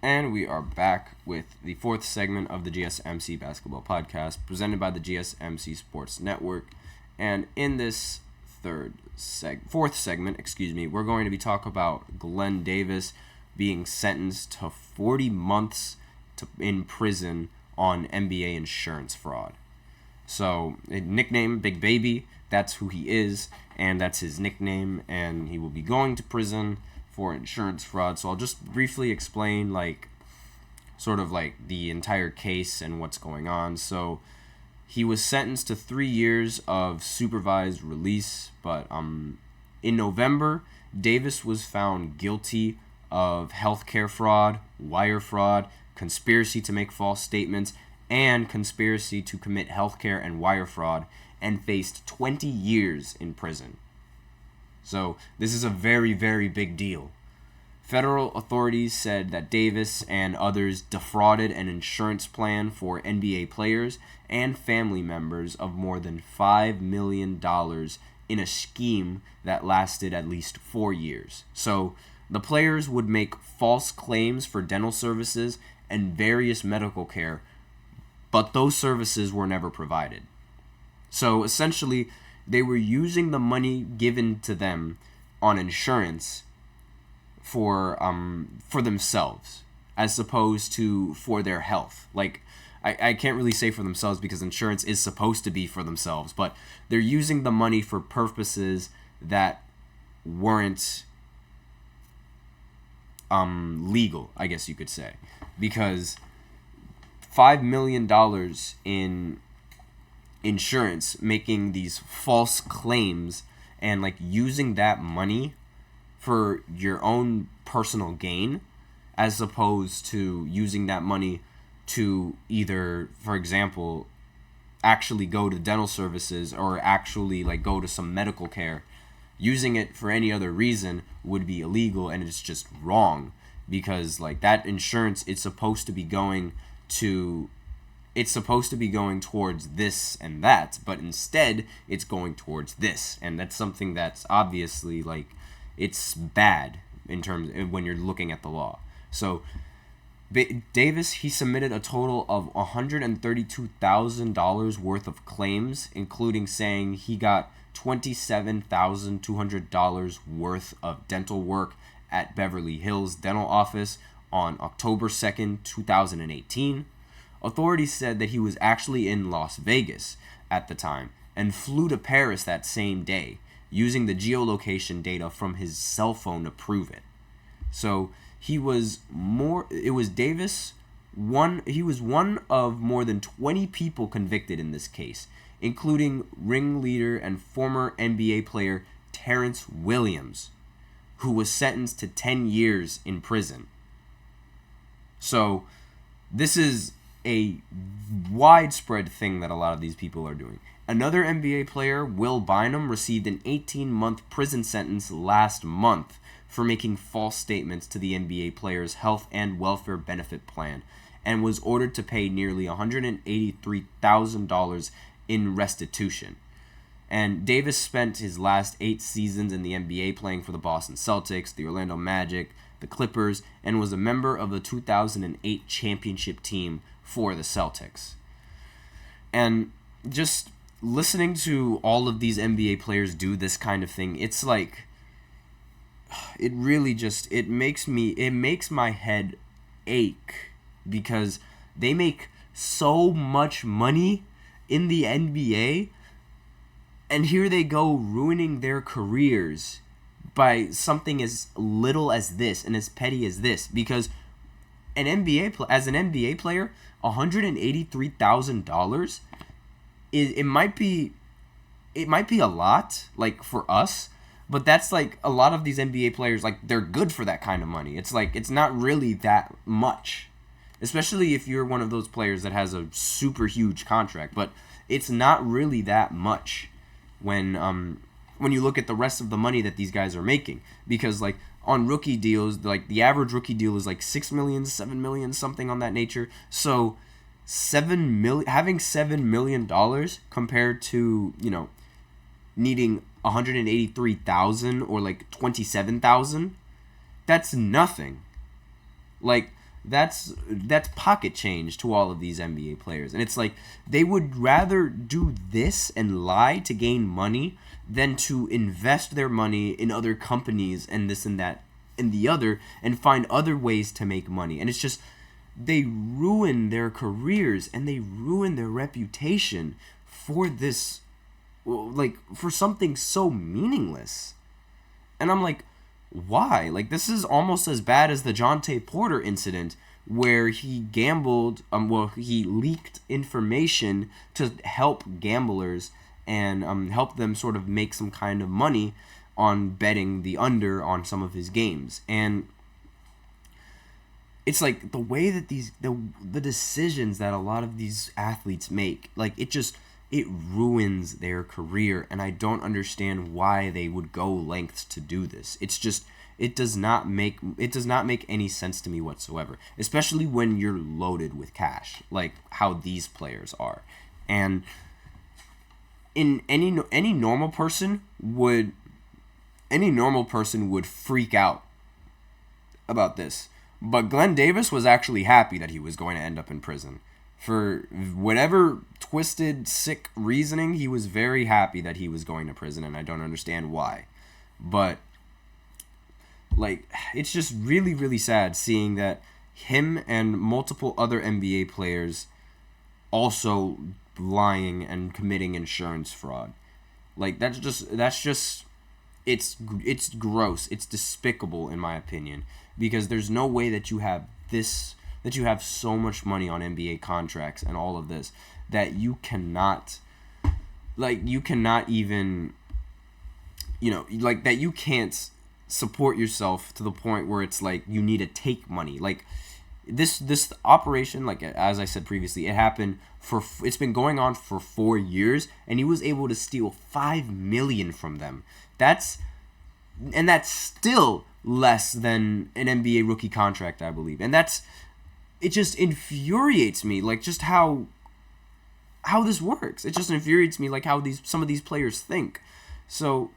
And we are back with the fourth segment of the GSMC Basketball Podcast, presented by the GSMC Sports Network. And in this fourth segment, we're going to be talking about Glen Davis being sentenced to 40 months in prison on NBA insurance fraud. So, nickname Big Baby, that's who he is, and that's his nickname, and he will be going to prison for insurance fraud. So I'll just briefly explain the entire case and what's going on. So he was sentenced to 3 years of supervised release, but in November, Davis was found guilty of healthcare fraud, wire fraud, conspiracy to make false statements, and conspiracy to commit healthcare and wire fraud, and faced 20 years in prison. So this is a very, very big deal. Federal authorities said that Davis and others defrauded an insurance plan for NBA players and family members of more than $5 million in a scheme that lasted at least 4 years. So the players would make false claims for dental services and various medical care, but those services were never provided. So essentially, they were using the money given to them on insurance for themselves, as opposed to for their health. I can't really say for themselves because insurance is supposed to be for themselves, but they're using the money for purposes that weren't legal, I guess you could say, because $5 million in insurance, making these false claims and using that money for your own personal gain, as opposed to using that money to either, for example, actually go to dental services or actually go to some medical care. Using it for any other reason would be illegal, and it's just wrong, because that insurance is supposed to be going towards this and that, but instead it's going towards this, and that's something that's obviously it's bad in terms when you're looking at the law. So Davis, he submitted a total of $132,000 worth of claims, including saying he got $27,200 worth of dental work at Beverly Hills Dental Office on October 2nd, 2018. Authorities said that he was actually in Las Vegas at the time and flew to Paris that same day, using the geolocation data from his cell phone to prove it. So he was one of more than 20 people convicted in this case, including ringleader and former NBA player Terrence Williams, who was sentenced to 10 years in prison. So this is a widespread thing that a lot of these people are doing. Another NBA player, Will Bynum, received an 18-month prison sentence last month for making false statements to the NBA player's health and welfare benefit plan, and was ordered to pay nearly $183,000 in restitution. And Davis spent his last 8 seasons in the NBA playing for the Boston Celtics, the Orlando Magic, the Clippers, and was a member of the 2008 championship team for the Celtics. And just listening to all of these NBA players do this kind of thing, it's it makes my head ache, because they make so much money in the NBA, and here they go ruining their careers by something as little as this and as petty as this. Because as an NBA player, $183,000 it might be a lot for us, but that's a lot of these NBA players, they're good for that kind of money. It's it's not really that much, especially if you're one of those players that has a super huge contract, but it's not really that much when you look at the rest of the money that these guys are making. Because on rookie deals, the average rookie deal is $6 million, $7 million, something on that nature. So having $7 million compared to needing $183,000 or $27,000, that's nothing. that's pocket change to all of these NBA players. And it's like they would rather do this and lie to gain money than to invest their money in other companies and this and that and the other and find other ways to make money. And it's just they ruin their careers and they ruin their reputation for this, like, for something so meaningless. And I'm like, why? Like, this is almost as bad as the Jonte Porter incident where he gambled, he leaked information to help gamblers and help them sort of make some kind of money on betting the under on some of his games. And it's like the way that the decisions that a lot of these athletes make, like, it ruins their career, and I don't understand why they would go lengths to do this. It's just it does not make any sense to me whatsoever, especially when you're loaded with cash like how these players are. And in any normal person would freak out about this. But Glen Davis was actually happy that he was going to end up in prison. For whatever twisted, sick reasoning, he was very happy that he was going to prison, and I don't understand why. But, like, it's just really, really sad seeing that him and multiple other NBA players also lying and committing insurance fraud. Like, that's just it's gross. It's despicable, in my opinion, because there's no way that you have so much money on NBA contracts and all of this that you cannot even, that you can't support yourself to the point where it's like you need to take money. Like this operation, like as I said previously, it's been going on for 4 years, and he was able to steal $5 million from them. That's still less than an NBA rookie contract, I believe. And it just infuriates me, like, just how this works. It just infuriates me, like, how some of these players think. So,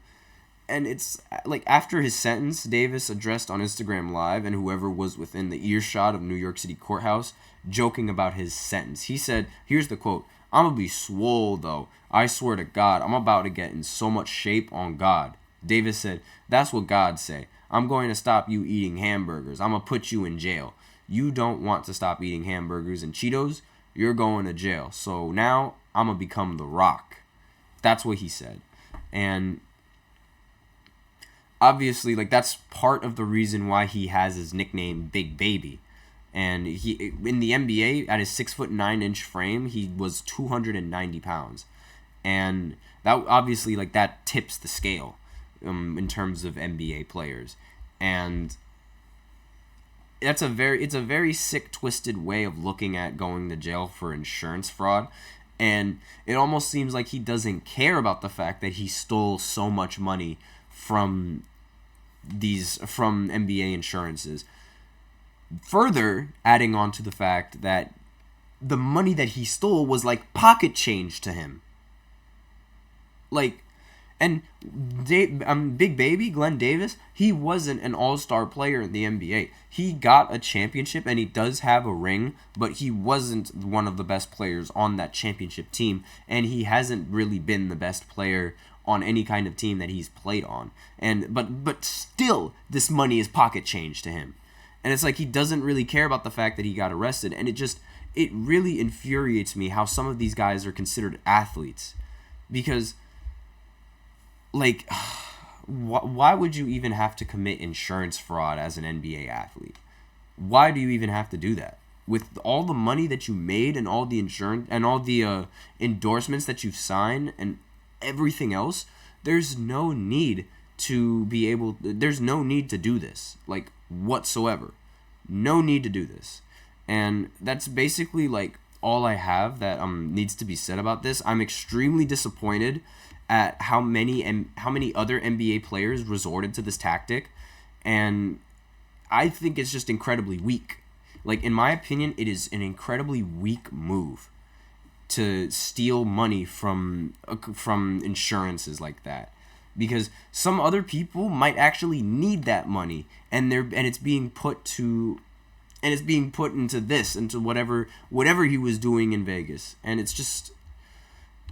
and it's like after his sentence, Davis addressed on Instagram Live, and whoever was within the earshot of New York City courthouse, joking about his sentence. He said, here's the quote, "I'm gonna be swole though. I swear to God, I'm about to get in so much shape on God." Davis said, "That's what God say. I'm going to stop you eating hamburgers. I'm gonna put you in jail. You don't want to stop eating hamburgers and Cheetos, you're going to jail. So now I'm going to become The Rock." That's what he said. And obviously, like, that's part of the reason why he has his nickname Big Baby. And he, in the NBA, at his 6'9" frame, he was 290 pounds. And that obviously, like, that tips the scale in terms of NBA players. And it's a very sick, twisted way of looking at going to jail for insurance fraud. And it almost seems like he doesn't care about the fact that he stole so much money from NBA insurances. Further adding on to the fact that the money that he stole was like pocket change to him. Like, and Big Baby, Glen Davis, he wasn't an all-star player in the NBA. He got a championship, and he does have a ring, but he wasn't one of the best players on that championship team, and he hasn't really been the best player on any kind of team that he's played on. And but still, this money is pocket change to him. And it's like he doesn't really care about the fact that he got arrested, and it really infuriates me how some of these guys are considered athletes. Because, like, why would you even have to commit insurance fraud as an NBA athlete? Why do you even have to do that? With all the money that you made and all the insurance and all the endorsements that you've signed and everything else, there's no need to do this, like, whatsoever. No need to do this. And that's basically, like, all I have that needs to be said about this. I'm extremely disappointed at how many other NBA players resorted to this tactic, and I think it's just incredibly weak. Like, in my opinion, it is an incredibly weak move to steal money from insurances like that, because some other people might actually need that money, and it's being put to and it's being put into this, into whatever he was doing in Vegas. And it's just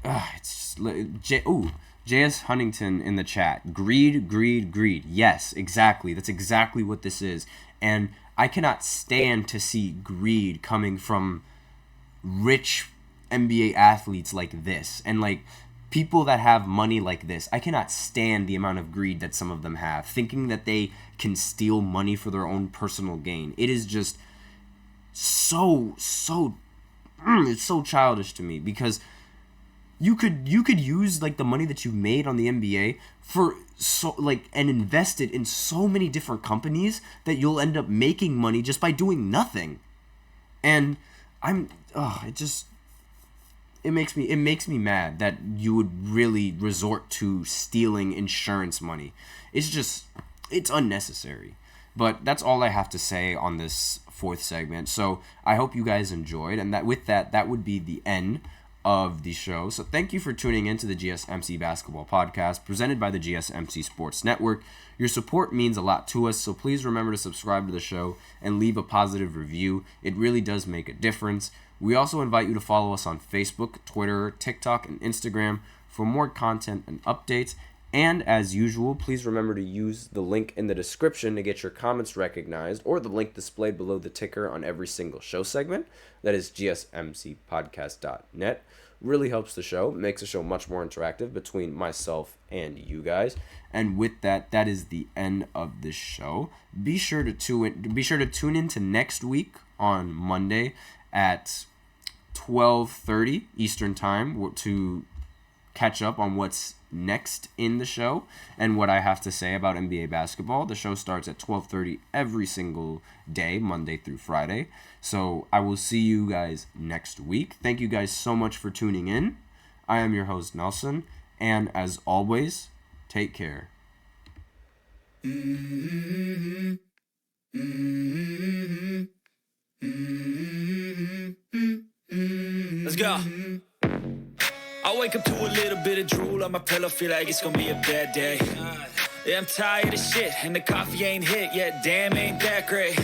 JS Huntington in the chat. Greed. Yes, exactly. That's exactly what this is. And I cannot stand to see greed coming from rich NBA athletes like this. And like people that have money like this. I cannot stand the amount of greed that some of them have, thinking that they can steal money for their own personal gain. It is just it's so childish to me, because you could use like the money that you made on the NBA for and invest it in so many different companies that you'll end up making money just by doing nothing. And it makes me mad that you would really resort to stealing insurance money. It's unnecessary. But that's all I have to say on this fourth segment. So I hope you guys enjoyed, and that would be the end of the show. So thank you for tuning in to the GSMC Basketball Podcast, presented by the GSMC Sports Network. Your support means a lot to us, so please remember to subscribe to the show and leave a positive review. It really does make a difference. We also invite you to follow us on Facebook, Twitter, TikTok, and Instagram for more content and updates. And as usual, please remember to use the link in the description to get your comments recognized, or the link displayed below the ticker on every single show segment. That is gsmcpodcast.net. Really helps the show, makes the show much more interactive between myself and you guys. And with that, that is the end of the show. Be sure to tune in to next week on Monday at 12:30 Eastern Time to catch up on what's next in the show and what I have to say about NBA basketball. The show starts at 12:30 every single day, Monday through Friday. So I will see you guys next week. Thank you guys so much for tuning in. I am your host, Nelson, and as always, take care. Let's go. I wake up to a little bit of drool on my pillow, feel like it's gonna be a bad day. Yeah, I'm tired of shit, and the coffee ain't hit yet, damn, ain't that great.